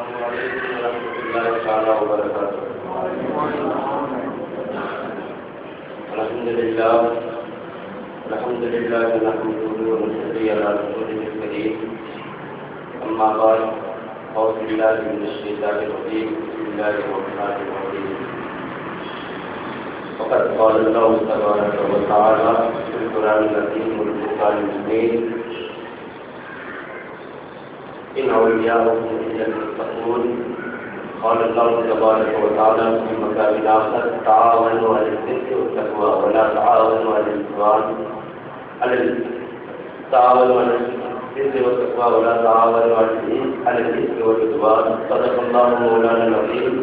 الله تعالى وبركاته. الحمد لله نحمده ونصلي على رسوله الكريم. أما بعد أعوذ بالله من الشيطان الرجيم. بسم الله الرحمن الرحيم. فقد قال الله تبارك وتعالى في القرآن العظيم والفرقان المبين: إن أولياءه إلا المتقون. قال الله تبارك وتعالى في مكان آخر: تعاونوا على البر والتقوى ولا تعاونوا على العدوان. تعاونوا على البر والتقوى ولا تعاونوا على الإثم والعدوان. صدق الله مولانا العظيم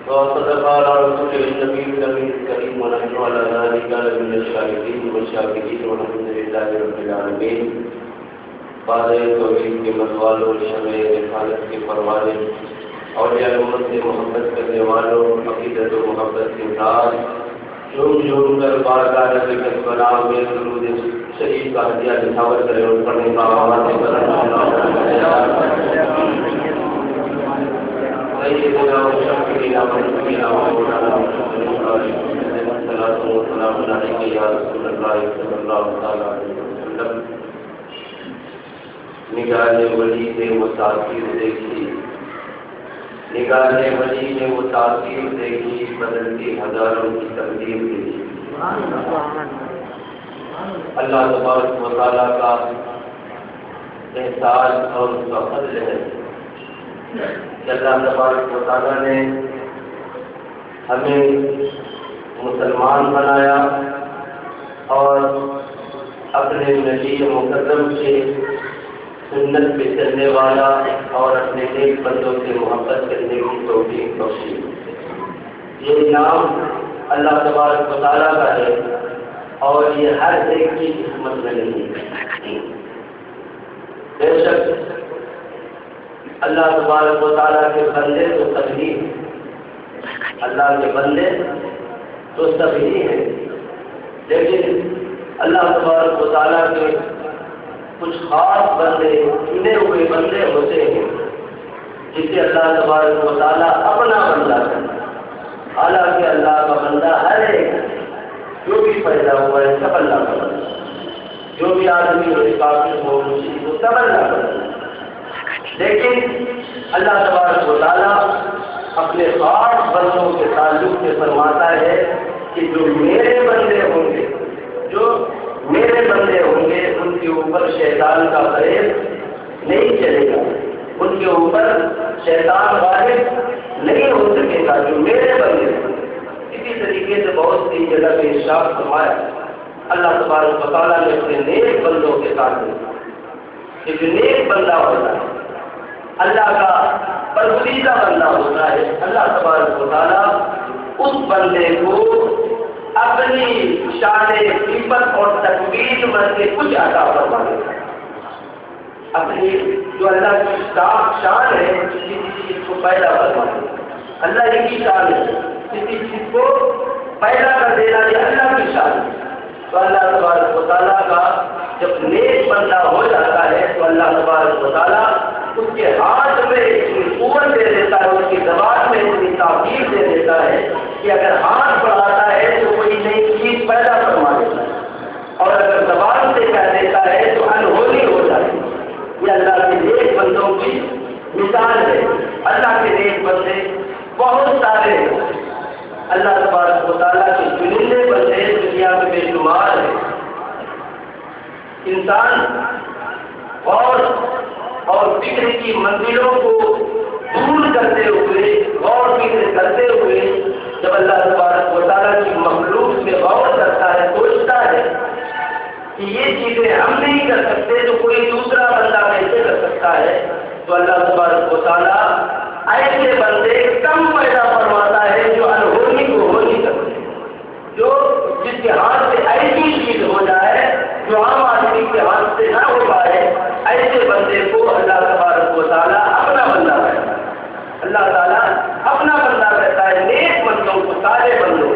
وصدق على رسوله النبي الأمين الكريم، ونحن على ذلك لمن الشاهدين والشاكرين، والحمد لله رب العالمين. بعد توحید کے متوالوں، شمع رسالت کے پروانے، اولیاء امت سے محبت کرنے والوں، عقیدت و محبت کے ساتھ جھوم جھوم کر بارگاہ نبی کے سلام میں درود شریف کا ہدیہ نچھاور کرے اور پڑھنے کا آواز سیدنا وشفیعنا ونبینا ومولانا محمد صلوات و سلام علیک یا رسول اللہ صلی اللہ علیہ وسلم. نگاہ ولی نے وہ تاثیر دیکھی، نگاہ ولی نے وہ تاثیر دیکھی، بدلتی ہزاروں کی تقدیر دیکھی. اللہ تبارک و تعالیٰ کا احسان اور اس کا فضل ہے کہ اللہ تبارک و تعالیٰ نے ہمیں مسلمان بنایا اور اپنے نبی مکرم کے سنت پہ چلنے والا اور اپنے نیک بندوں سے محبت کرنے کی توفیق بخشی. یہ انعام اللہ تبارک و تعالیٰ کا ہے اور یہ ہر ایک کی قسمت میں نہیں ہے. بے شک اللہ تبارک و تعالیٰ کے بندے تو سبھی، اللہ کے بندے تو سبھی ہیں، لیکن اللہ تبارک و تعالیٰ کے کچھ خاص بندے، چنے ہوئے بندے ہوتے ہیں جسے اللہ تبارک و تعالیٰ اپنا بندہ کرتا ہے. حالانکہ اللہ کا بندہ ہر ایک جو بھی پیدا ہوا ہے سب اللہ کا بندہ، جو بھی آدمی ہو، کافر ہو، مشرک ہو، سب اللہ کا بندہ. لیکن اللہ تبارک و تعالیٰ اپنے خاص بندوں کے تعلق سے فرماتا ہے کہ جو میرے بندے ہوں گے، جو میرے بندے ہوں گے، ان کے اوپر شیطان کا فریب نہیں چلے گا، ان کے اوپر شیطان غالب نہیں ہو سکے گا. جو میرے بندے ہیں، اسی طریقے سے بہت سی جگہ پہ ارشاد فرمایا اللہ تبارک و تعالیٰ نے اپنے نیک بندوں کے ساتھ کہ جو نیک بندہ ہوتا ہے، اللہ کا پسندیدہ بندہ ہوتا ہے، اللہ تبارک و تعالیٰ اس بندے کو اپنی شان صفت اور تکمیل میں سے کچھ عطا فرما دیتا ہے. اپنی جو اللہ کی شان ہے، کسی چیز کو پیدا فرما دیتا ہے. اللہ کی شان ہے، کسی چیز کو پیدا کر دینا یہ اللہ کی شان ہے. تو اللہ تبارک و تعالیٰ کا جب نیک بندہ ہو جاتا ہے تو اللہ تبارک و تعالیٰ اس کے ہاتھ میں اتنی قوت دے دیتا ہے، اس کی زبان میں اتنی تاثیر دے دیتا ہے کہ اگر ہاتھ بڑھاتا ہے تو کوئی نئی چیز پیدا فرما دیتا ہے، اور اگر زبان سے کہہ دیتا ہے تو انہونی ہو جاتی ہے. یہ اللہ کے نیک بندوں کی مثال ہے. اللہ کے نیک بندے بہت سارے ہیں. اللہ تبارک و تعالیٰ کے چنندے بندے دنیا میں بے شمار ہیں. انسان اور فکر کی منزلوں کو دور کرتے ہوئے، غور فکر کرتے ہوئے جب اللہ تبارک و تعالیٰ کی مخلوق سے غور کرتا ہے، سوچتا ہے کہ یہ چیزیں ہم نہیں کر سکتے تو کوئی دوسرا بندہ کیسے کر سکتا ہے، تو اللہ تبارک و تعالیٰ ایسے بندے کم پیدا فرماتا ہے جو انہونی کو ہو نہیں سکتے، جو جس کے ہاتھ سے ایسی چیز ہو جائے جو عام آدمی کے ہاتھ سے نہ ہو پائے، ایسے بندے کو اللہ تبارک و تعالیٰ اپنا بندہ کہتا ہے. اللہ تعالیٰ اپنا بندہ کہتا ہے. نیک بندوں کو، سارے بندوں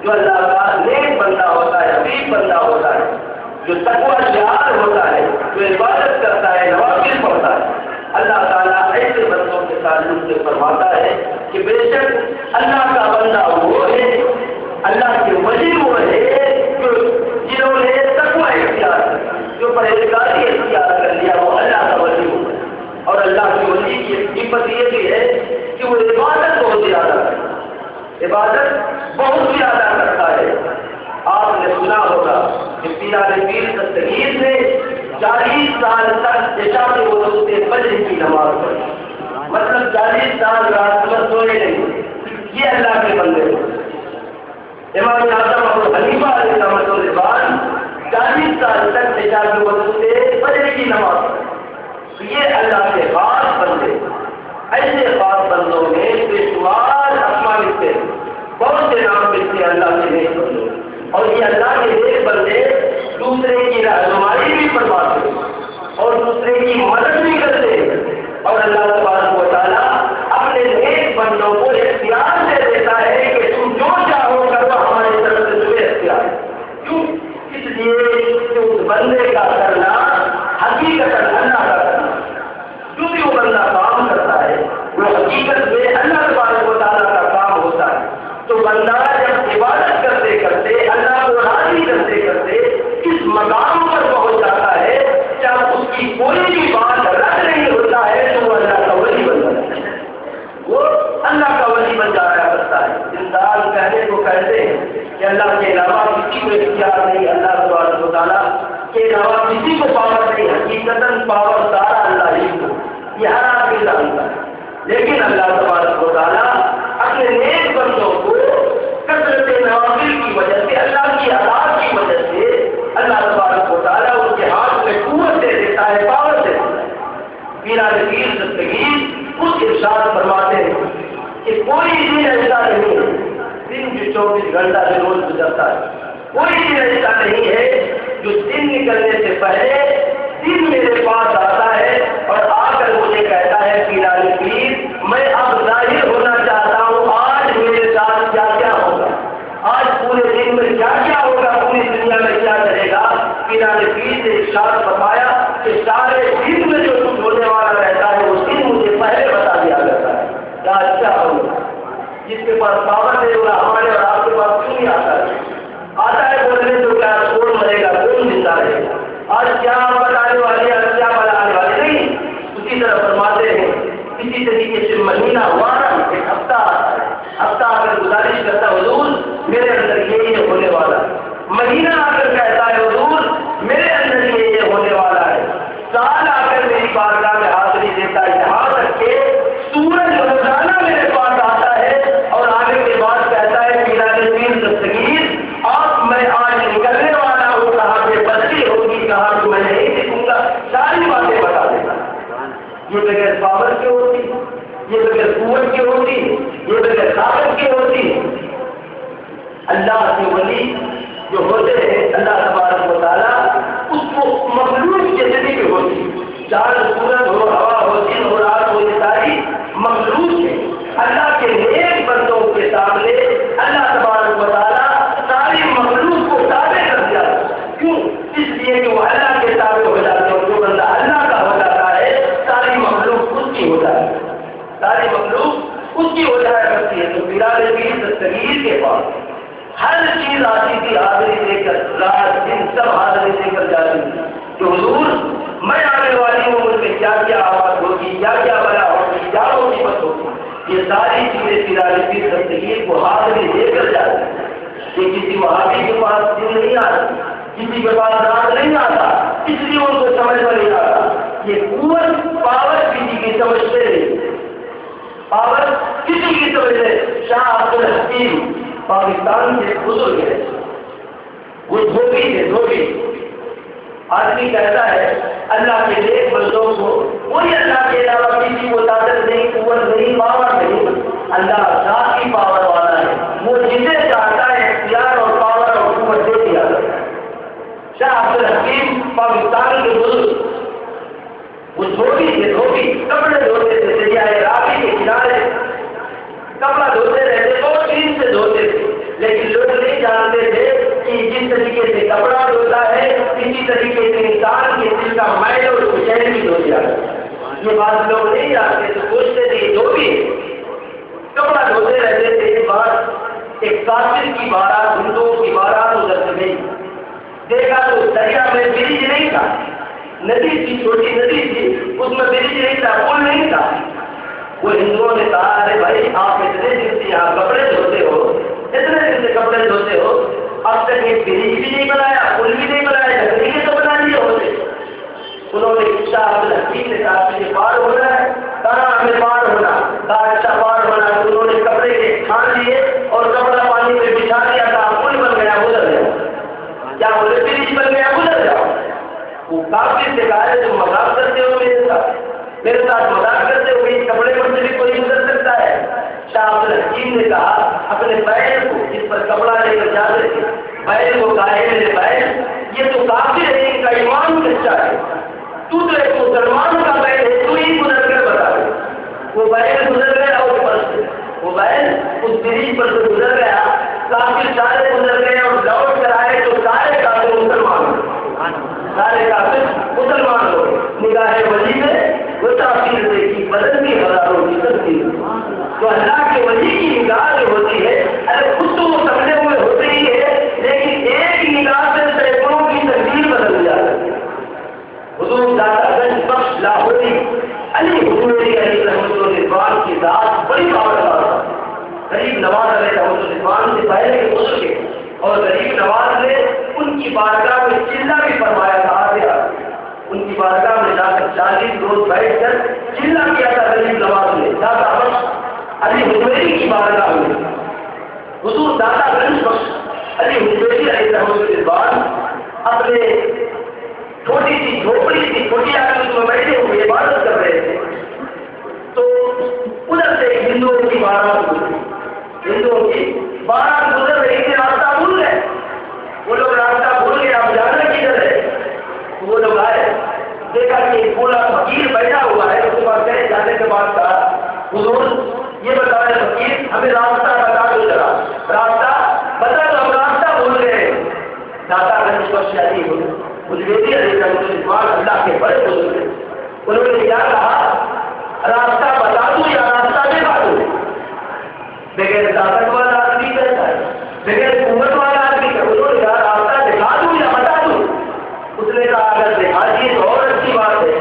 جو اللہ کا نیک بندہ ہوتا ہے، حبیب بندہ ہوتا ہے، جو تقویٰ جار ہوتا ہے، جو عبادت کرتا ہے، نوافل پڑھتا ہے، اللہ تعالیٰ ایسے بندوں کے تعلق سے فرماتا ہے کہ بے شک اللہ کا بندہ وہ ہے، اللہ کے ولی وہ ہے جو جنہوں نے تقویٰ اختیار کیا، جو پرہیزگاری اختیار کر لیا، وہ اللہ کا ولی ہو ہے۔ اور اللہ کے ولی کی صفت یہ بھی ہے کہ وہ عبادت بہت زیادہ کرتا ہے، عبادت بہت زیادہ کرتا ہے۔ آپ نے سنا ہوگا کہ پیر دستگیر نے 40 سال تک عشاء کے وقت سے فجر کی نماز پڑھی، مطلب 40 سال رات میں سوئے نہیں۔ یہ اللہ کے بندے ہیں۔ امام اعظم ابو حنیفہ علیہ رحمۃ اللہ 40 سال تک عشاء کے وقت سے فجر کی نماز پڑھی۔ تو یہ اللہ کے خاص بندے، ایسے خاص بندوں میں بے شمار اسماء لکھتے ہیں، بہت سے نام لکھتے ہیں اللہ کے نیک بندوں، اور یہ اللہ کے نیک بندے دوسرے کی رہنمائی بھی فرماتے ہیں اور دوسرے کی مدد بھی کرتے ہیں، اور اللہ تبارک و تعالیٰ اپنے نیک بندوں کو اختیار دے دیتا ہے کہ تم جو چاہو کرو، ہماری طرف سے تمہیں اختیار ہے۔ کیوں؟ اس لیے کہ اس بندے کا کرنا حقیقت اللہ کا کرنا، جو بھی وہ بندہ کام کرتا ہے وہ حقیقت میں اللہ تبارک و تعالیٰ کا کام ہوتا ہے۔ تو بندہ جب عبادت کرتے کرتے اللہ کو راضی کرتے کرتے اس مقام پر پہنچ جاتا ہے جب اس کی کوئی بھی بات رد نہیں ہوتا ہے تو وہ اللہ کا ولی بن جاتا ہے، وہ اللہ کا ولی بن جایا کرتا ہے۔ انسان کہنے کو کہتے ہیں کہ اللہ کے علاوہ کسی کو اختیار نہیں، اللہ تبارک و تعالیٰ کے علاوہ کسی کو پاور نہیں، حقیقتاً پاور سارا اللہ ہی کو، یہ ہر آدمی جانتا ہے۔ لیکن اللہ تبارک و تعالیٰ اپنے نیک بندوں کو کثرت نوافل کی وجہ سے، اللہ کی عطا کی وجہ سے اللہ تبارک و تعالیٰ ان کے ہاتھ میں قوت دے دیتا ہے، پاور دے دیتا ہے۔ پیران پیر دستگیر خود ارشاد فرماتے ہیں کہ کوئی دن ایسا نہیں ہے، دن جو 24 گھنٹہ سے روز گزرتا ہے، کوئی دن ایسا نہیں ہے جو دن نکلنے سے پہلے دن میرے پاس آتا ہے اور آ کر مجھے کہتا ہے پیران پیر میں اب ظاہر ہونا چاہتا ہوں، آج میرے ساتھ کیا کیا ہوگا، آج پورے دن میں کیا کیا ہوگا، پوری دنیا میں کیا چلے گا۔ پیران پیر نے ارشاد فرمایا کہ سارے دن میں جو کچھ ہونے والا رہتا ہے وہ دن مجھے پہلے بتا دیا جاتا ہے، کیا اچھا ہوگا۔ جس کے پاس پاور نہیں ہوگا ہمارے اور آپ کے پاس کیوں نہیں آتا ہے بولنے تو کیا کون مرے گا، کون زندہ رہے گا، آج کیا بتانے والے آج کیا بتانے والے نہیں۔ اسی طرح فرماتے ہیں اسی طریقے سے مہینہ وارا ایک ہفتہ آتا ہے، ہفتہ آ کر گزارش کرتا ہے حضور میرے اندر یہ ہونے والا ہے، مہینہ آ کر کہتا ہے حضور میرے اندر یہ ہونے والا ہے، سال آ کر میری بارگاہ میں حاضری دیتا ہے، یہاں تک کہ سورج روزانہ میرے پاس آتا ہے اور آنے کے بعد کہتا ہے پیران پیر دستگیر آپ میں آج نکلنے والا ہوں، کہاں پہ بچی ہوگی، کہاں پہ میں نہیں دکھوں گا، ساری باتیں بتا دیتا۔ یہ بغیر پاور کی ہوتی، یہ بغیر قوت کی ہوتی، یہ بغیر طاقت کی ہوتی۔ اللہ کے ولی جو ہوتے ہیں اللہ تبارک و تعالیٰ اس کو مخلوق کے ذریعے بھی ہوتی، چاند سورج ہو، ہوا ہو، دن ہو، رات ہو، یہ ساری مخلوق ہے۔ اللہ کے نیک بندوں کے سامنے اللہ تبارک و تعالیٰ ساری مخلوق کو تابع کر دیا۔ کیوں؟ اس لیے کہ وہ اللہ کے تابع ہو جاتے ہیں، جو بندہ اللہ کا ہو جاتا ہے ساری مخلوق اس کی ہو جاتی ہے، ساری مخلوق اس کی ہو جایا کرتی ہے۔ تو پیران پیر دستگیر کے پاس ہر چیز آتی تھی حاضری دے کر، رات دن سب حاضری دے کر جاتی تھی کہ حضور میں آنے والی ہوں، مجھ سے کیا کیا آواز ہوگی، کیا کیا بلا ہوگی، کیا مصیبت ہوگی، یہ ساری چیزیں پیران پیر دستگیر کو حاضری دے کر جاتی۔ یہ کسی وہابی کے پاس دن نہیں آتا، کسی کے پاس رات نہیں آتا، اس لیے ان کو سمجھ میں نہیں آتا۔ یہ قوت پاور کسی کی سمجھتے نہیں، پاور کسی کی سمجھ نہیں۔ شاہ عبد الحکیم پاکستان کے بزرگ ہیں، وہ دھوبی تھے، دھوبی آدمی کہتا ہے اللہ کے نیک بندوں کو کوئی اللہ کے علاوہ کسی کو طاقت نہیں، قوت نہیں، پاور نہیں، اللہ ذاتی پاور والا ہے، وہ جسے چاہتا ہے اختیار اور پاور اور قوت دے دیا جاتا ہے۔ شاہ عبد الحکیم پاکستان کے بزرگ وہ دھوبی تھے، دھوبی کپڑے دھوتے تھے، دریائے راوی کے کنارے کپڑا دھوتے رہتے، 2-3 سے دھوتے تھے، لیکن لوگ نہیں جانتے تھے کہ جس طریقے سے کپڑا دھوتا ہے اسی طریقے سے انسان کے دل کا میل اور کچہری بھی دھو دیا۔ یہ بات لوگ نہیں جانتے تو سوچتے تھے جو بھی کپڑا دھوتے رہتے تھے. ایک بار ایک کافر کی بارات, ہندوؤں کی بارات ادھر سے گئی, دیکھا تو دریا میں برج نہیں تھا, ندی تھی, چھوٹی ندی تھی, اس میں برج نہیں تھا, پل نہیں تھا. وہ ہندوؤں نے کہا ارے بھائی آپ اتنے دن سے یہاں کپڑے دھوتے ہو, اتنے دن سے کپڑے دھوتے ہو, اب تک ایک برج بھی نہیں بنایا, پل بھی نہیں بنایا, لکڑی کے تو بنا لیے ہوتے. انہوں نے پوچھا عبد الحکیم نے کہا تجھے پار ہونا ہے, کہا ہمیں پار ہونا, کہا اچھا پار ہونا. تو انہوں نے کپڑے کے چھان لیے اور کپڑا پانی پہ بچھا دیا, کہا پل بن گیا گزر جاؤ, کیا بولے برج بن گیا گزر جاؤ. وہ کافی سے کہا ہے تم مذاق کرتے ہو میرے ساتھ مذاق کرتے ہو, یہ کپڑے پر سے بھی کوئی گزر سکتا ہے. شاہ عبد الحکیم نے کہا اپنے بیل کو جس پر کپڑا لے کر جاتے تھے, بیل کو کہا ہے میرے بیل یہ تو کافی ہے, ان کا ایمان کچا ہے, تو ایک مسلمان کا بیل ہے, تو ہی گزر کر بتا دے. وہ بیل گزر گیا اس پر سے, وہ بیل اس برج پر سے گزر گیا, کافی سارے گزر گئے اور لوٹ کر آئے تو سارے کافر مسلمان ہو, سارے کافر مسلمان ہو. نگاہ ولی میں وہ تاثیر دیکھی بدن کی ہزاروں کی تبدیل. تو اللہ کے ولی کی نگاہ جو ہوتی ہے, ارے خود تو وہ سمجھے ہوئے ہوتے ہی ہے, لیکن ایک نگاہ سے سینکڑوں کی تقدیر بدل جاتی ہے. حضور داتا گنج بخش لاہوری علی حضوری علی رحمۃ الرضوان کی ذات بڑی باوقار تھا. غریب نواز علیہ رحمۃ الرضوان سے پہلے کے گزر گئے, اور غریب نواز نے ان کی بارگاہ میں چلہ بھی فرمایا تھا. ان کی بارگاہ میں جا کر 40 روز بیٹھ کر چلہ کیا تھا غریب نواز نے. داتا بخش علی حضوری کی بارگاہ میں حضور داتا گنج بخش علی حضوری علیہ رحمۃ الرضوان اپنے چھوٹی سی جھوپڑی تھی, چھوٹی آدمی میں بیٹھے ہوئے عبادت کر رہے تھے. تو ادھر سے ہندوؤں کی بارات گزری, ہندوؤں کی بارات گزر رہی تھی, راستہ بھول گئے. وہ لوگ راستہ بھول گئے, اب جانا کدھر ہے. وہ لوگ آئے, دیکھا کہ ایک بوڑھا فقیر بیٹھا ہوا ہے, اس کے پاس گئے, جانے کے بعد کہا حضور یہ بتا رہے فقیر ہمیں راستہ بتا دو, ذرا راستہ بتا دو, ہم راستہ بھول گئے. داتا گنج بخش علی حضوری علیہ رحمۃ اللہ کے بڑے بزرگ ہیں, انہوں نے کیا کہا راستہ بتا دوں یا راستہ دکھا دوں. بغیر طاقت والا آدمی کہتا ہے, بغیر قوت والا آدمی کہتا ہے. انہوں نے کہا راستہ دکھا دوں یا بتا دوں. اس نے کہا اگر دکھا دیے تو اور اچھی بات ہے.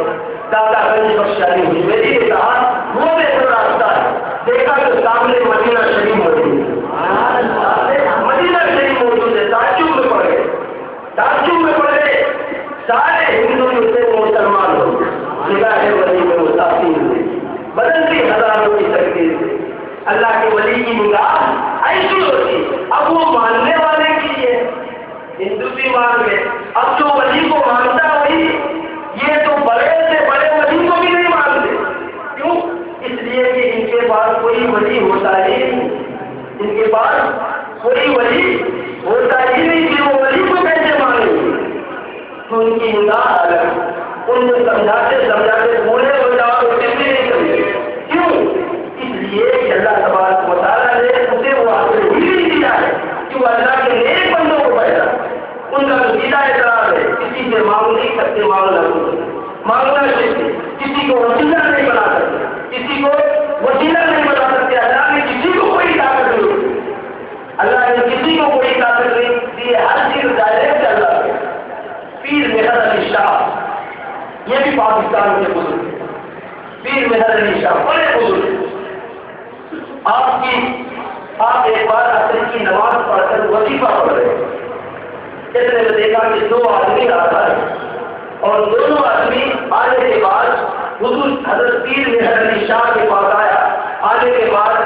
داتا گنج بخش علی حضوری نے کہا وہ بہتر راستہ ہے. دیکھا تو سامنے مدینہ شریف موجود ہے, مدینہ شریف موجود ہے. تعجب میں پڑ گئے, تعجب میں پڑ گئے. سارے ہندو سے مسلمان ہو, نگاہ ولی میں متاثر ہوئے, بدن کی ہزاروں کی تقدیر سے. اللہ کے ولی کی نگاہ ایسی ہوتی. اب وہ ماننے والے کی ہے, ہندو بھی مان گئے, اب جو ولی کو مانتا وہی, یہ تو بڑے سے بڑے ولی کو بھی نہیں مانتے. کیوں؟ اس لیے کہ ان کے پاس کوئی ولی ہوتا ہی نہیں, ان کے پاس کوئی ولی ہوتا ہی نہیں کہ وہ ولی کو کیسے مانیں گے. تو ان کی نگاہ الگ, ان کو سمجھاتے پورے ہو جاؤ تو کبھی نہیں کریں. کیوں؟ اس لیے کہ اللہ تبارک و تعالیٰ نے اسے وہ حاصل ہی نہیں دیا ہے کہ وہ اللہ کے نیک بندوں کو پیدا. ان کا تو سیدھا اعتراض ہے, کسی سے مانگ نہیں سکتے, مانگنا چاہیے, کسی کو وسیلہ نہیں بنا سکتے, کسی کو وسیلہ نہیں بنا سکتے. اللہ نے کسی کو کوئی طاقت نہیں دی, اللہ نے کسی کو کوئی طاقت نہیں دی. ہر چیز ڈائریکٹ اللہ ہے. پیر مہر علی شاہ یہ بھی پاکستان کے بزرگ ہیں. پیر مہر علی شاہ بڑے بزرگ ہیں. آپ ایک بار عصر کی نماز پڑھ کر وظیفہ پڑھ رہے ہیں. اتنے میں دیکھا کہ 2 آدمی آتا ہے, اور دونوں آدمی آنے کے بعد حضور حضرت پیر مہر علی شاہ کے پاس آیا. آنے کے بعد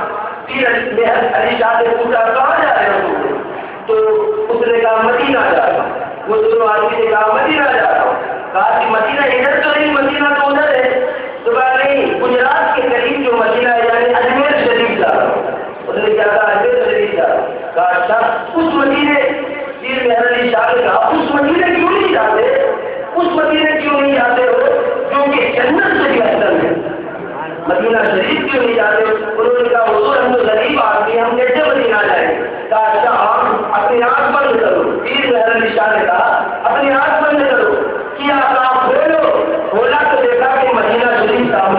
پیر مہر علی شاہ نے پوچھا کہاں جا رہے ہو؟ تو اس نے کہا مدینہ جا رہا ہوں. وہ دونوں آدمی نے کہا مدینہ جا رہا ہوں. کہا کہ مدینہ ادھر تو نہیں, مدینہ تو ادھر ہے. تو کہا نہیں, گجرات کے قریب جو مدینہ ہے یعنی اجمیر شریف جا رہا ہوں. اس نے کیا کہا اجمیر شریف جا رہا ہوں. کہا اچھا اس مدینے, پیر مہر علی شاہ نے کہا اس مدینے کیوں نہیں جاتے, اس مدینے کیوں نہیں جاتے ہو جو کہ جنت سے بھی افضل ہے, مدینہ شریف کیوں نہیں جاتے؟ انہوں نے کہا حضور ہم تو غریب آدمی, ہم کیسے مدینہ جائیں گے؟ کہا اچھا آپ اپنی آنکھ بند کرو. پیر مہر علی شاہ نے کہا اپنی آنکھ بند کرو. کیا آپ کھولو, کھولا تو دیکھا کہ مدینہ شریف سامنے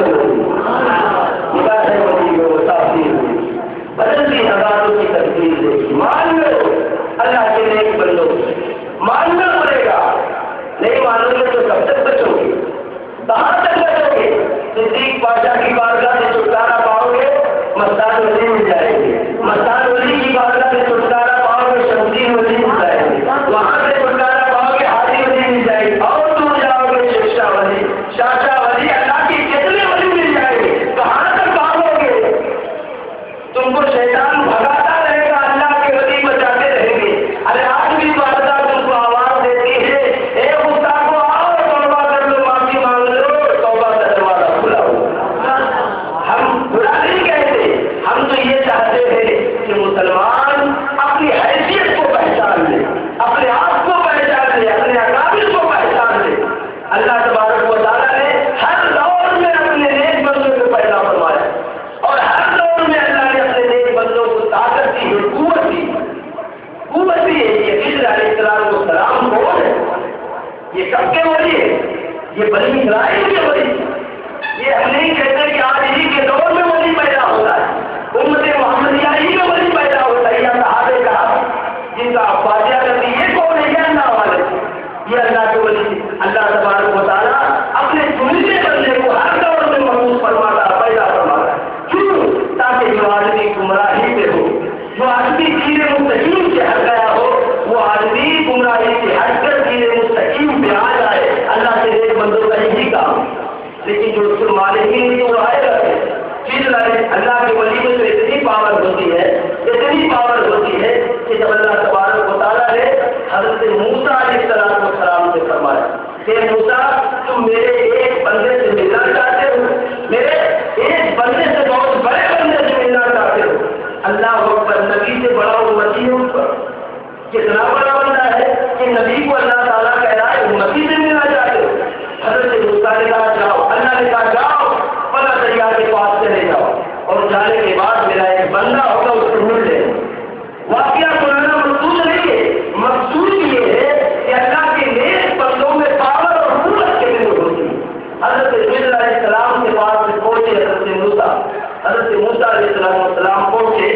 موسیٰ علیہ السلام پہنچے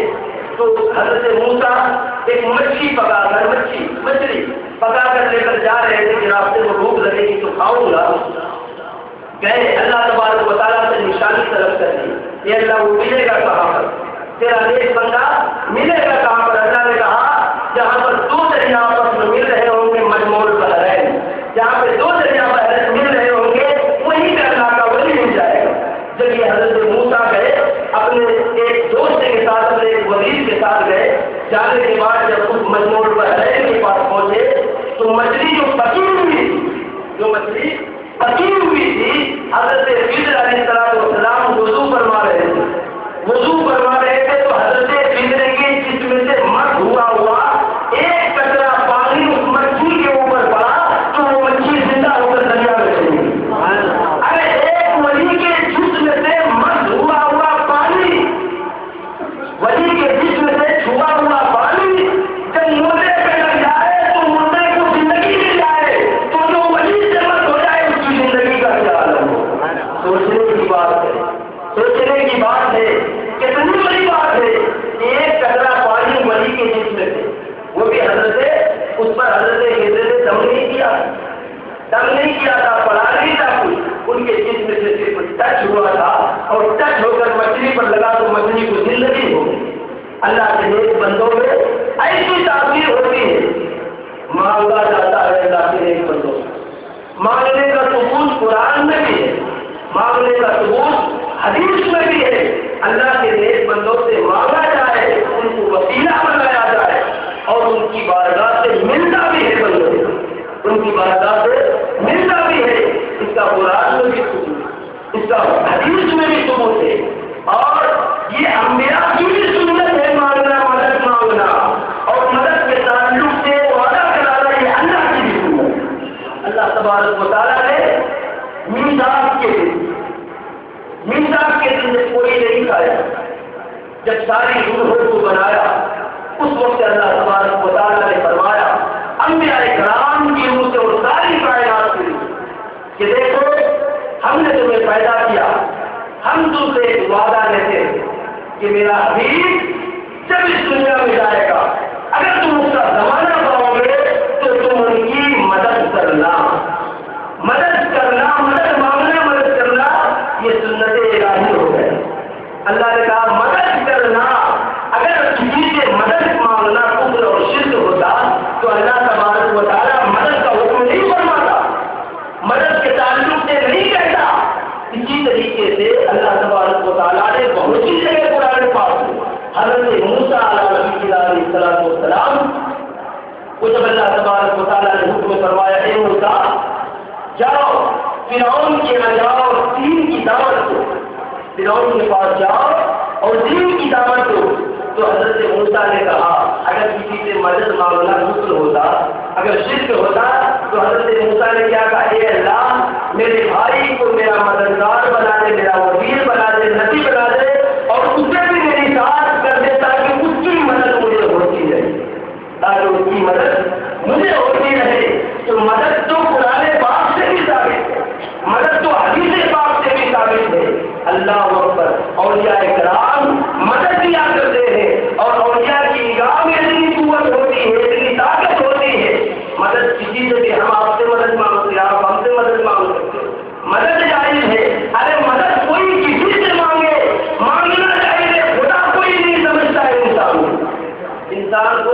تو حضرت موسیٰ ایک مچھلی پکا کر لے کر جا رہے تھے کہ راستے میں بھوک لگے گی تو کھاؤں گا. گئے اللہ تبارک و تعالیٰ سے نشانی طلب کر دی، یہ اللہ وہ ملے گا کہاں پر، تیرا نیک بندہ ملے گا کہاں پر. اللہ نے کہا جہاں پر دو دریا آپس میں مل رہے ہوں گے مجموع البحرین، جہاں پہ دو دریا مل رہے ہوں گے وہیں پہ اللہ کا ولی مل جائے گا. جب یہ حضرت موسیٰ گئے اپنے ایک دوست کے ساتھ، اپنے ایک وزیر کے ساتھ گئے، جانے کے بعد جب اس مجموع البحرین کے پاس پہنچے تو مچھلی جو پکی ہوئی تھی حضرت خضر علیہ السلام وضو فرما رہے تھے تو حضرت خضر کے جسم سے مت ہوا ہوا ایک قطرہ پانی اس مچھلی کے اوپر پڑا تو وہ مچھلی زندہ ہو کر دریا میں چلی گئی. اگر ایک ولی کے جسم سے مت ہوا ہوا پانی، ولی کے جسم سے چھوا ہوا پانی جب مردے پہ لگ جائے تو مردے کو زندگی مل جائے، تو جو ولی سے مت ہو جائے اس کی زندگی کا کیا عالم ہو. سوچنے کی بات ہے، کتنی بڑی بات ہے کہ ایک قطرہ پانی ولی کے جسم سے، وہ بھی حضرت اس پر حضرت خضر نے دم نہیں کیا تھا، پڑا نہیں تھا کچھ، ان کے جسم سے صرف ٹچ ہوا تھا اور ٹچ ہو کر مچھلی پر لگا تو مچھلی کو زندگی ہو گئی. اللہ کے نیک بندوں میں ایسی تاثیر ہوتی ہے، مانگا جاتا ہے اللہ کے نیک بندوں سے. مانگنے کا ثبوت قرآن میں بھی ہے، مانگنے کا ثبوت حدیث میں بھی ہے. اللہ کے نیک بندوں سے مانگا جائے، ان کو وسیلہ بنایا جائے اور ان کی بارگاہ سے ملتا بھی ہے. بندوں ان کی بارگاہ سے ملتا بھی ہے. اس کا قرآن میں بھی ثبوت، اس کا حدیث میں بھی ثبوت ہے. اور یہ انبیاء کی بھی سنت ہے مانگنا، مدد مانگنا اور مدد کے تعلق سے وعدہ کرانا، یہ اللہ کی بھی سنت ہے. اللہ تبارک و تعالیٰ نے میثاق کے دن میں کوئی نہیں کھایا. جب ساری روحوں کو بنایا اس وقت اللہ تبارک و تعالیٰ نے فرمایا انبیاء کرام کی روح سے اور ساری کائنات کی کہ دیکھو ہم نے تمہیں پیدا کیا، ہم تم سے ایک وعدہ لیتے کہ میرا حبیب جب اس دنیا میں جائے گا اگر تم اس کا زمانہ پاؤ گے تو تم ان کی مدد کرنا، مدد مانگنا، مدد کرنا، یہ سنت الہی ہو گئے. اللہ نے کہا مدد کرنا. اگر کسی سے مدد مانگنا کفر اور شرک ہوتا تو اللہ تبارک و تعالیٰ مدد کا حکم نہیں فرماتا، مدد کے تعلق سے نہیں کہتا. اسی طریقے سے اللہ تبارک و تعالیٰ نے بہت سی جگہ قرآن پاک میں حضرت موسیٰ علیہ السلام کو جب اللہ تبارک و تعالیٰ نے حکم فرمایا اے موسیٰ جاؤ فرعون کے یہاں جاؤ اور دین کی دعوت دو، فرعون کے پاس جاؤ اور دین کی دعوت دو. تو حضرت موسیٰ نے کہا اگر کسی سے مدد مانگنا کفر ہوتا، اگر شرک ہوتا تو حضرت موسیٰ نے کیا کہا اے اللہ میرے بھائی کو میرا مددگار بنا دے، میرا وزیر بنا دے، نبی بنا دے اور اسے بھی میری ساتھ کر دے تاکہ اس کی مدد مجھے ہوتی رہے، تاکہ اس کی مدد مجھے ہوتی رہے. تو مدد تو قرآن پاک سے بھی ثابت ہے، مدد تو حدیث پاک سے بھی ثابت ہے. اللہ اکبر. اولیاء کرام مدد کیا کرتے ہیں اور اولیاء کی نگاہ میں اتنی قوت ہوتی ہے، اتنی طاقت ہوتی ہے. مدد کسی سے بھی ہم آپ سے مدد مانگتے ہیں، آپ ہم سے مدد مانگ سکتے ہیں، مدد جائز ہے. ارے مدد کوئی کسی سے مانگے، مانگنا چاہیے. خدا کوئی نہیں سمجھتا ہے انسان کو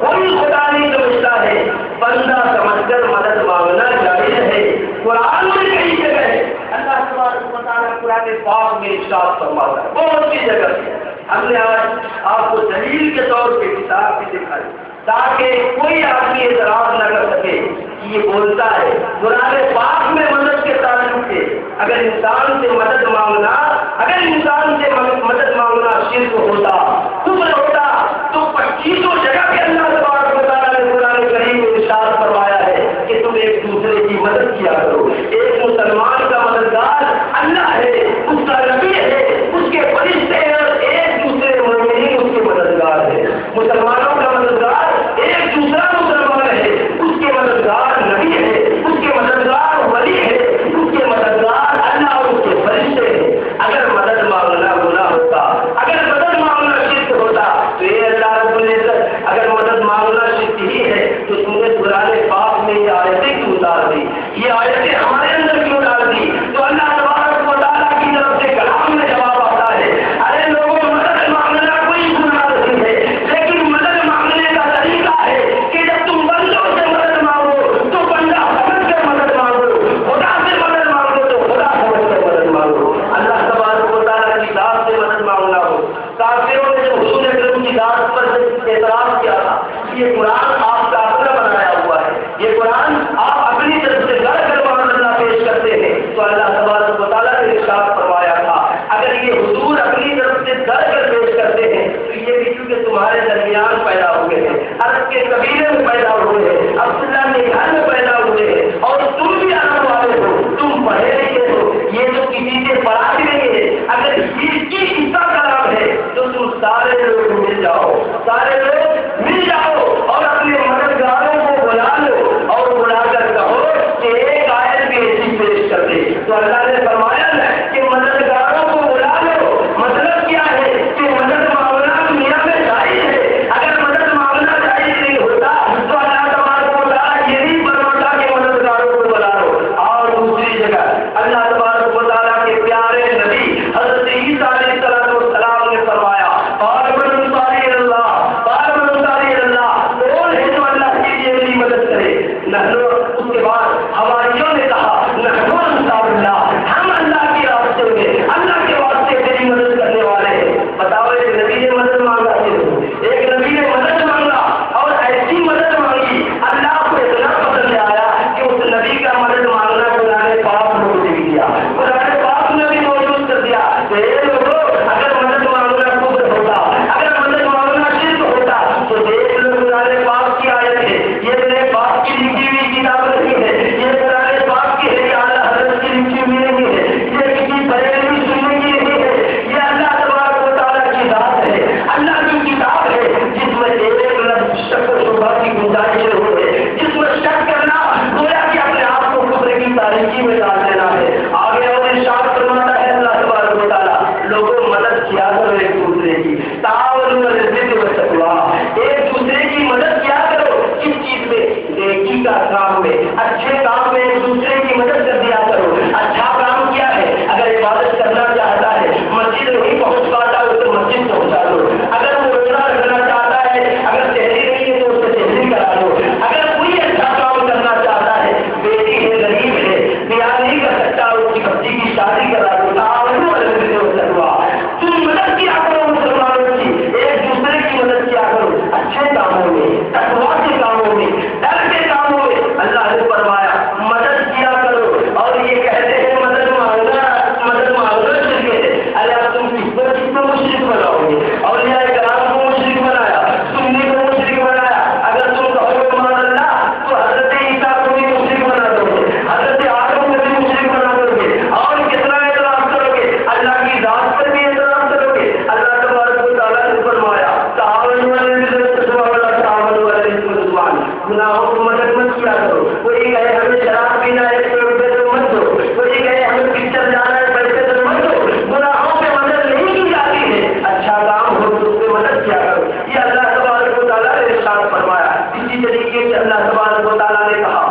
کوئی خدا نہیں سمجھتا ہے، بندہ سمجھ کر مدد مانگنا جائز ہے. قرآن میں کئی جگہ ہے، اللہ تبارک و تعالیٰ قرآن پاک میں ارشاد فرماتا ہے بہت سی جگہ سے. ہم نے آج آپ کو دلیل کے طور پہ کتاب بھی دکھائی تاکہ کوئی آدمی اعتراض نہ کر سکے کہ یہ بولتا ہے. قرآن پاک میں مدد کے تعلق سے اگر انسان سے مدد مانگنا، اگر انسان سے مدد مانگنا شرک ہوتا، کفر ہوتا تو 25 جگہ پہ اللہ تبارک و تعالیٰ نے قرآن کریم میں ارشاد فرمایا ہے کہ تم ایک دوسرے کی مدد کیا کرو. ایک مسلمان کا مددگار اللہ ہے، اس کا نبی ہے، اس کے فرشتے ہیں اور ایک دوسرے مومنین اس کے مددگار ہے. مسلمانوں کا مددگار ایک دوسرا مسلمان ہے، اس کے مددگار نبی ہے، اس کے مددگار ولی ہے، اس کے مددگار اللہ اور اس کے فرشتے ہیں. اگر مدد مانگنا کے قبیلے میں پیدا ہوئے ہیں، عبداللہ کے گھر میں پیدا ہوئے ہیں، اور تم بھی عرب والے ہو، تم پڑھے لکھے ہو، یہ جو کسی سے پڑھائی نہیں ہے، اگر اس کی حصہ کلام ہے تو تم سارے لوگ مل جاؤ، سارے لوگ مل جاؤ اور اپنے مددگاروں کو بلا لو اور بلا کر کہو کہ ایک آیت بھی ایسی پیش کر دے۔ تو اللہ نے فرمایا کہ مددگاروں کو بلا لو، مطلب کیا ہے کہ مدد معاملہ دنیا میں جائز ہے، اگر مدد معاملہ جائز نہیں ہوتا تو اللہ تبارک و تعالیٰ یہ نہیں فرماتا کہ مددگاروں کو بلا لو۔ اور دوسری جگہ اللہ تبارک و تعالیٰ کے پیارے نبی حضرت عیسیٰ علیہ السلام نے فرمایا کون ہے جو اللہ کے لیے میری مدد کرے؟ اس کے بعد حواریوں نے کہا ہم اللہ کے راستے میں اللہ کے واسطے تیری مدد کرنے والے ہیں۔ بتاؤ، ایک نبی نے مدد مانگا، ایک نبی نے مدد مانگا اور ایسی مدد مانگی اللہ کو اتنا پسند آیا کہ اس نبی کا مدد مانگنا قرآن پاک میں موجود کیا، قرآن پاک میں بھی موجود کر دیا۔ اگر مدد مانگنا کفر ہوتا، اگر مدد مانگنا شرک ہوتا تو دیکھ لو قرآن پاک کی آیت ہے، یہ میرے باپ کی لکھی ہوئی کتاب نہیں ہے، یہ قرآن پاک کی ہے، اعلیٰ حضرت کی لکھی ہوئی نہیں ہے، یہ کسی بریلوی سننے کی نہیں ہے، یہ اللہ تبارک و تعالیٰ کی ذات ہے، اللہ کی کتاب ہے جس میں ایک لفظ شک و شبہ کی گنجائش ہے، جس میں شک کرنا گویا کہ اپنے آپ کو کفر کی تاریکی میں ڈال دینا ہے۔ آگے اور ارشاد فرماتا ہے اللہ تبارک و تعالیٰ، لوگوں مدد کیا کرو ایک دوسرے کی، تعاونوا علی البر والتقوی، ایک دوسرے کی مدد کیا کرو، کس چیز میں؟ نیکی کا کام میں، اچھے کام میں ایک دوسرے کی مدد کر دیا کرو۔ اچھا کام کیا ہے؟ اگر عبادت کرنا چاہتا ہے، مسجد نہیں پہنچ پاتا ہو تو مسجد پہنچا دو، اگر وہ روزہ رکھنا چاہتا ہے، اگر شہری نہیں ہے تو اسے شہری کرا دو، اگر کوئی اچھا کام کرنا چاہتا ہے، بیٹی ہے غریب ہے بیاہ نہیں کر سکتا اس کی بچی کی شادی کرا دو، تعاونوا علی البر والتقوی، تم مدد کیا کرو مسلمانوں کی، ایک دوسرے کی مدد کیا کرو اچھے کاموں میں، تقویٰ کے کاموں میں، ڈر کے کاموں میں۔ اللہ نے فرمایا مدد کیا کرو، اور یہ کہتے ہیں مدد مانگنا شرک ہے۔ ارے اب تم کس کو مشرک بناؤ گے؟ اولیاء کرام کو مشرک بنایا، سنی کو مشرک بنایا، اگر تم کہو گے مان اللہ تو حضرت عیسیٰ کو بھی مشرک بنا دو گے، حضرت آدم کو بھی مشرک بنا دو گے، اور کتنا اعتراف کرو گے، اللہ کی ذات پر بھی اعتراف کرو گے۔ اللہ تبارک و تعالیٰ نے فرمایا تعاونوا علی البر والتقوی ولا تعاونوا علی الاثم والعدوان، گناہوں کو مدد مت کیا کرو۔ کوئی کہے ہمیں شراب پینا ہے تو روپے تو مت دو، کوئی کہے ہمیں پکچر جانا ہے پیسے تو مت دو، گناہوں پہ مدد نہیں کی جاتی ہے، اچھا کام ہو تو اس پہ مدد کیا کرو۔ یہ اللہ تبارک و تعالیٰ نے ارشاد فرمایا۔ اسی طریقے سے اللہ تبارک و تعالیٰ نے کہا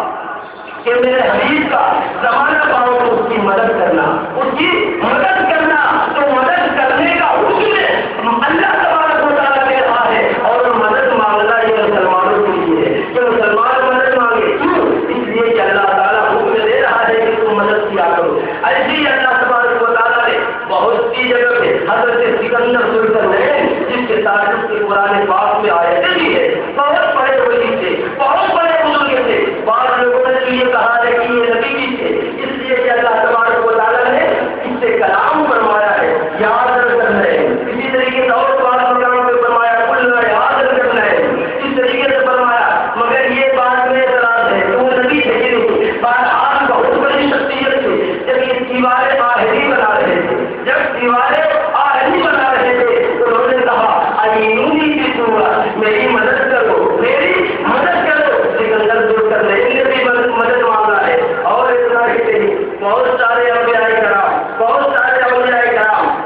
کہ میرے حبیب کا زمانہ پاؤ تو اس کی مدد کرنا، اس کی مدد کرنا، تو مدد کرنے کا حکم اللہ تبارک و تعالیٰ نے کہا ہے، اور مدد مانگنا یہ مسلمانوں کے لیے ہے کہ مسلمان مدد مانگے، کیوں؟ اس لیے کہ اللہ تعالیٰ حکم دے رہا ہے کہ تم مدد کیا کرو۔ ایسے ہی اللہ تبارک و تعالیٰ نے بہت سی جگہ پہ حضرت سکندر ذوالقرنین جس کے تعلق سے قرآن پاک میں آیتیں بھی ہے، بہت بڑے ولی تھے، بہت بڑے بزرگ تھے، بعض لوگوں نے تو یہ کہا ہے کہ یہ نبی بھی تھے، اس لیے کہ اللہ تبارک و تعالیٰ نے اس سے کلام فرمایا ہے، یاد رکھنا ہے۔ اسی طریقے سے اور بعض مقاموں پہ فرمایا کلنا یاد رکھنا ہے، اس طریقے سے فرمایا مگر یہ بات میں اعتراض ہے کہ وہ نبی تھے کہ نہیں، بہرحال بہت بڑی شخصیت تھی۔ جب یہ دیواریں آہری بنا رہے تھے، جب دیواریں آہری بنا رہے تھے تو انہوں نے کہا ایونی کی صورت، میری مدد کرو، میری مدد کرو۔ سکندر ذوالقرنین نے بھی مدد مانگا ہے، اور اتنا ہی نہیں، بہت سارے اولیاء کرام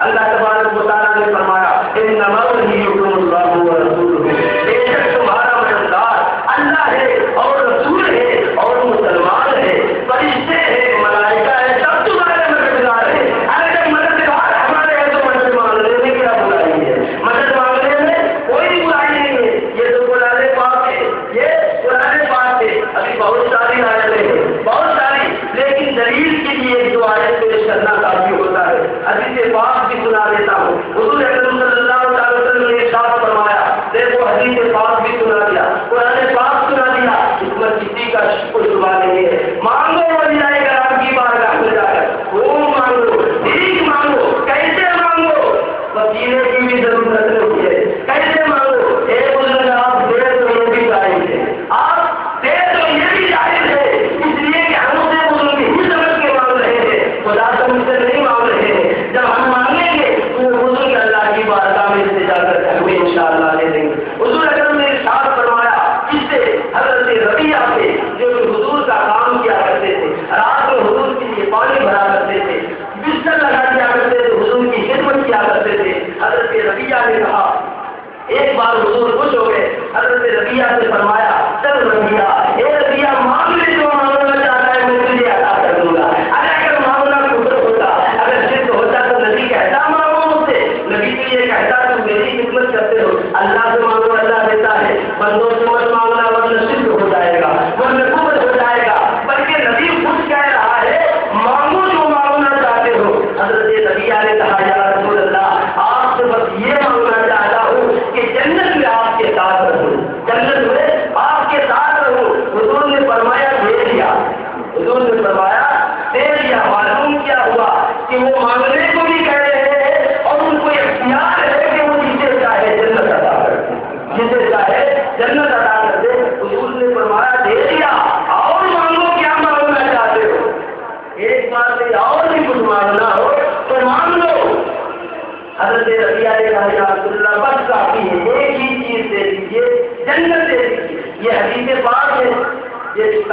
اللہ تبارک و تعالیٰ نے فرمایا انما ولیکم اللہ ورسولہ، بے شک تمہارا مددگار اللہ ہے اور رسول ہے اور مسلمان ہے، فرشتے ہیں، ملائکہ ہے، سب تمہارے مددگار ہیں۔ اگر مددگار ہمارے ہیں تو مدد مانگنے میں کیا برائی ہے؟ مدد مانگنے میں کوئی برائی نہیں ہے، یہ تو قرآن پاک ہے، یہ قرآن پاک ہے۔ ابھی بہت ساری آیتیں ہیں، بہت ساری، لیکن دلیل کے لیے ایک دو آیت پیش کرنا کافی ہوتا ہے۔ حدیث پاک بھی سنا دیتا ہوں۔ حضور اکرم صلی اللہ علیہ وسلم نے ارشاد فرمایا، دیکھو حدیث پاک بھی سنا دیا، قرآن پاک سنا دیا، اس میں کسی کا شک و شبہ نہیں ہے۔ مانگو اولیاء کرام کی بارگاہ میں جا کر، خوب مانگو، ٹھیک مانگو، کیسے مانگو؟ وسیلے کی بھی ضرورت نہیں ہے، کیسے مانگو؟ ایک بزرگ آپ دے تو یہ بھی چاہے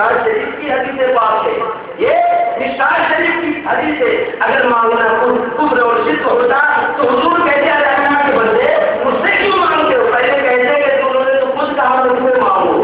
مشکات شریف کی حدیث پاک ہے، یہ مشکات شریف کی حدیث ہے۔ اگر مانگنا کفر اور شرک ہوتا تو حضور کہتے ہیں اللہ کے بندے مجھ سے کیوں مانگتے ہو؟ پہلے کہتے کہ تم نے تو کچھ کہا مجھ سے مانگو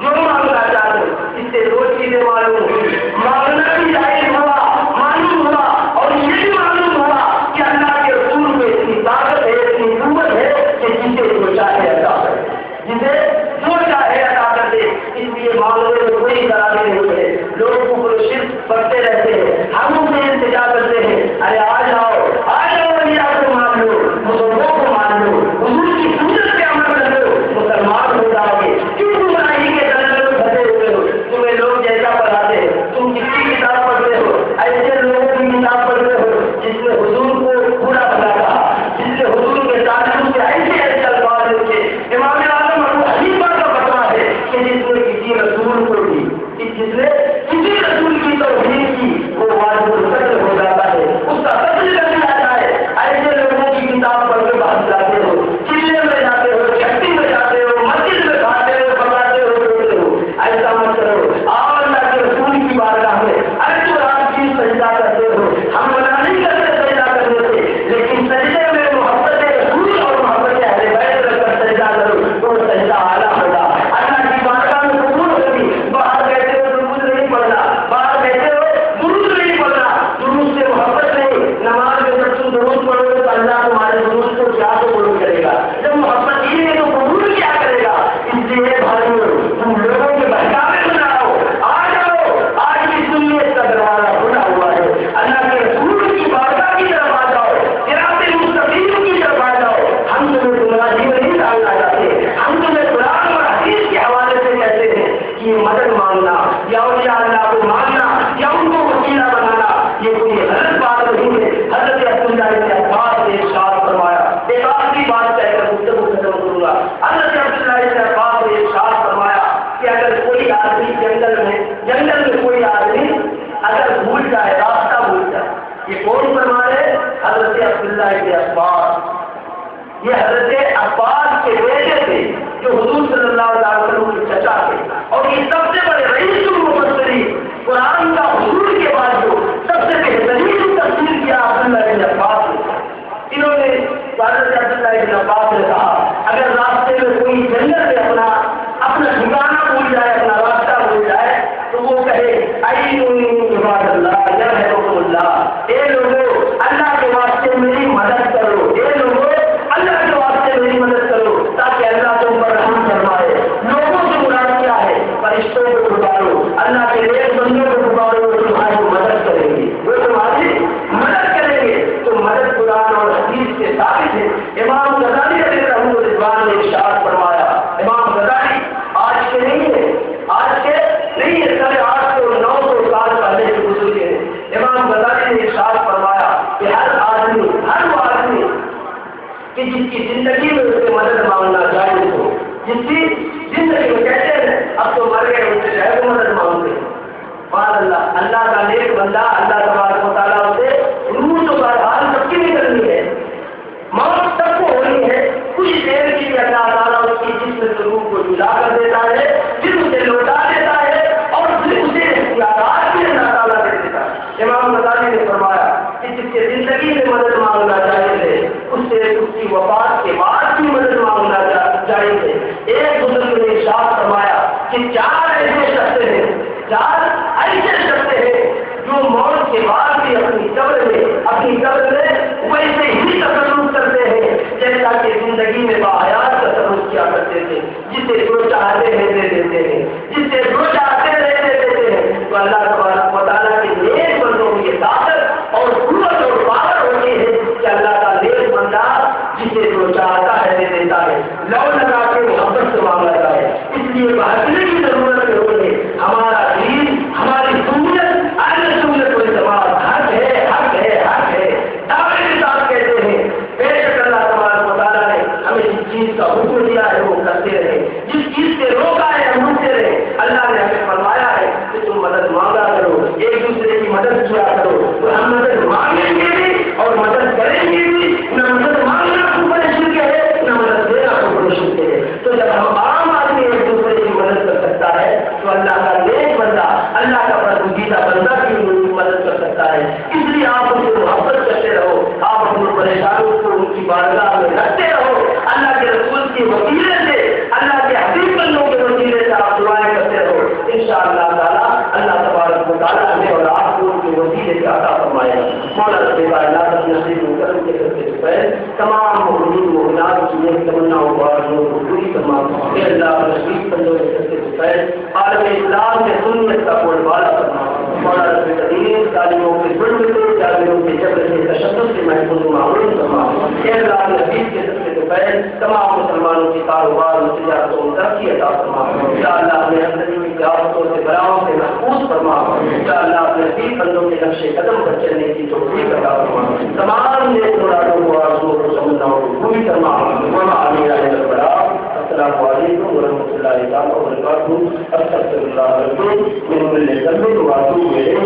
جو مانگنا چاہتے ہو۔ اس سے دو چیزیں معلوم ہوئی، مانگنا بھی ظاہر ہوا، معلوم ہوا، اور یہ بھی معلوم ہوا کہ اللہ کے رسول میں اتنی طاقت ہے، اتنی قوت ہے کہ جسے جو چاہے عطا کرے، جسے جو چاہے عطا کر دے۔ اس لیے معاملے میں کوئی خرابی نہیں ہے۔ لوگ کفر و شرک کرتے رہتے ہیں، ہم ان سے انتظار کرتے ہیں، ارے آ جاؤ اللہ کو مان لو، مسلمانوں کو مان لو، حضور کی سنت پہ عمل کر لو، مسلمان ہو جاؤ گے۔ کیوں گمراہی کے دلدل میں پھنسے ہوئے ہو؟ تمہیں لوگ جیسا پڑھاتے ہیں، تم کس کی کتاب پڑھتے ہو؟ ایسے لوگوں کی کتاب پڑھتے ہو جس میں حضور کو برا بھلا کہا، جس نے حضور کے تعلق سے ایسے ایسے الفاظ لکھے۔ امام اعظم ابو حنیفہ کا فتویٰ ہے کہ جس نے کسی رسول کو دی، جس نے کسی رسول کی توہین کی، وہ واجب القتل ہو جاتا ہے، اس کا قتل کر دیا جائے۔ ایسے لوگوں کی کتاب پڑھ کے بھاگ جاتے ہو، قلعے میں جاتے ہو، چٹی میں جاتے ہو، مسجد میں کھاتے ہو، پکاتے ہو، روتے ہو۔ ایسا مت کرو، آؤ اللہ کے رسول کی بارگاہ میں۔ ارے تو رات کی سجدہ کرتے ہو، ہم منع نہیں کرتے سجدہ کرنے سے، لیکن سجدے میں محبت رسول اور محبت اہل بیت رکھ کر سجدہ کرو تو سجدہ اعلیٰ ہوگا، اللہ کی بارگاہ میں قبول ہوگی۔ باہر بیٹھے ہو درود نہیں پڑھنا، باہر بیٹھے ہو درود نہیں پڑھنا، درود سے محبت نہیں۔ نماز میں جب تم درود پڑھو گے تو اللہ تمہارے درود کو کیا قبول کرے گا؟ جب محبت ہی نہیں تو قبول کیا کرے گا؟ اس لیے بھائیو تم لوگوں کے بہکاوے میں نہ آؤ، آ جاؤ، آج کی سنت کا دروازہ کھلا ہوا ہے، اللہ کے رسول کی بارگاہ کی طرف آ جاؤ، صراط مستقیم کی طرف آ جاؤ۔ ہم تمہیں گمراہی میں نہیں ڈالنا چاہتے، ہم تمہیں قرآن اور حدیث کے حوالے سے کہتے ہیں کہ مدد مانگنا یا اولیاء اللہ کو ماننا یا ان کو وسیلہ بنانا یہ کوئی غلط بات نہیں ہے۔ حضرت عبداللہ بن عباس نے ارشاد فرمایا، ایک آخری بات کہہ کر گفتگو ختم کروں گا۔ حضرت عبداللہ بن عباس نے ارشاد فرمایا کہ اگر کوئی آدمی جنگل میں کوئی آدمی اگر بھول جائے، راستہ بھول جائے، یہ کون فرما رہے؟ حضرت عبداللہ بن عباس۔ یہ حضرت عباس کے بیٹے تھے جو حضور صلی اللہ علیہ وسلم کے چچا تھے، اور یہ سب سے بڑے رئیس المفسرین، قرآن کا حضور کے بعد جو سب سے بہترین تفسیر کیا عبداللہ بن عباس نے۔ انہوں نے حضرت عبداللہ بن عباس نے کہا اگر راستے میں کوئی جنگل میں اپنا ٹھکانا بھول جائے، اپنا راستہ بھول جائے تو وہ کہے عباد اللہ یرحمکم اللہ، اے لوگوں اللہ کے واسطے میری مدد کرو، اے لوگوں اللہ کے واسطے میری مدد کرو تاکہ اللہ تم پر رحم فرمائے۔ لوگوں سے مراد کیا ہے؟ فرشتوں کو پکارو، اللہ کے نیک بندوں کو پکارو، وہ تمہاری مدد کریں گے، وہ تمہاری مدد کریں گے۔ تو مدد قرآن اور حدیث سے ثابت ہے۔ امام غزالی علیہ رضوان نے ارشاد فرمایا، امام غزالی آج کے نہیں ہے، آج کے نہیں ہے، 850-900 سال پہلے کے بزرگ ہیں۔ امام غزالی نے ارشاد فرمایا کہ ہر وہ آدمی کہ جس کی زندگی میں اس سے مدد مانگنا جائز ہو، جس کی زندگی میں کہتے ہیں اب تو مر گئے ان سے شاید مدد مانگتے ہیں، اللہ کا نیک بندہ، اللہ تبارک و تعالیٰ سے روح تو بہرحال سب کی نکلنی ہے، موت سب کو ہونی ہے، کچھ دیر کے لیے اللہ تعالیٰ اس کی جسم سے روح کو جدا کر دیتا ہے، پھر اسے لوٹا دیتا ہے، اور پھر اسے اختیارات بھی اللہ تعالیٰ دے دیتا ہے۔ امام غزالی نے فرمایا کہ جس کے زندگی میں مدد مانگنا جائز ہے اس سے اس کی وفات کے بعد بھی مدد مانگنا جائز ہے۔ ایک بزرگ نے ارشاد فرمایا کہ چار ایسے شخص ہیں جو موت کے بعد بھی اپنی قبر میں ویسے ہی تصرف کرتے ہیں جیسا کہ زندگی میں باحیات تصرف کیا کرتے تھے، جسے جو چاہتے ہیں دے دیتے ہیں، جسے جو چاہتے ہیں دے دیتے ہیں۔ تو اللہ تبارک و تعالیٰ کے نیک بندوں کی طاقت اور قوت اور پاور ہوتی ہے کہ اللہ کا نیک بندہ جسے جو چاہتا ہے دے دیتا ہے، لو لگا کے محبت سے مانگا جائے۔ اس لیے بہتری کی ضرورت نہیں ہے۔ ہمارا دین، ہماری سنت، اہل سنت والجماعت پریشانوں کو ان کی بارگاہ میں رکھتے رہو. اللہ کے رسول کے وسیلے سے, اللہ کے حبیب بندوں کے وسیلے سے آپ دعائیں کرتے رہو. انشاءاللہ تعالیٰ اللہ تبارک و تعالیٰ ہمیں اور آپ کو ان کے وسیلے سے عطا فرمائے گا. مولا رب کائنات اپنے نصیب و کرم کے سب سے پہلے تمام مومنین مومنات کی نیک تمناؤں کو آرزوؤں کو پوری تمام اے اللہ نصیب بندوں کے سب سے پہلے عالم اسلام میں سنت کا بول بالا کرنا. مولا رب کریم تعلیموں کے ظلم سے, تعلیموں کے جبر سے, تشدد سے محفوظ و معمول فرما. اے اللہ نبی کے سب سے پہلے تمام مسلمانوں کے کاروبار و تجارتوں کو ترقی عطا فرما. یا اللہ اپنے اندرونی تجارتوں سے بلاؤں سے محفوظ فرما. یا اللہ اپنے نبی بندوں کے نقش قدم پر چلنے کی توفیق عطا فرما. تمام نیک مرادوں کو آرزوؤں کو تمناؤں کو پوری فرما. آمین یا رب العالمین. السلام علیکم ورحمۃ اللہ تعالیٰ وبرکاتہ. استغفر اللہ من كل ذنب واتوب الیہ.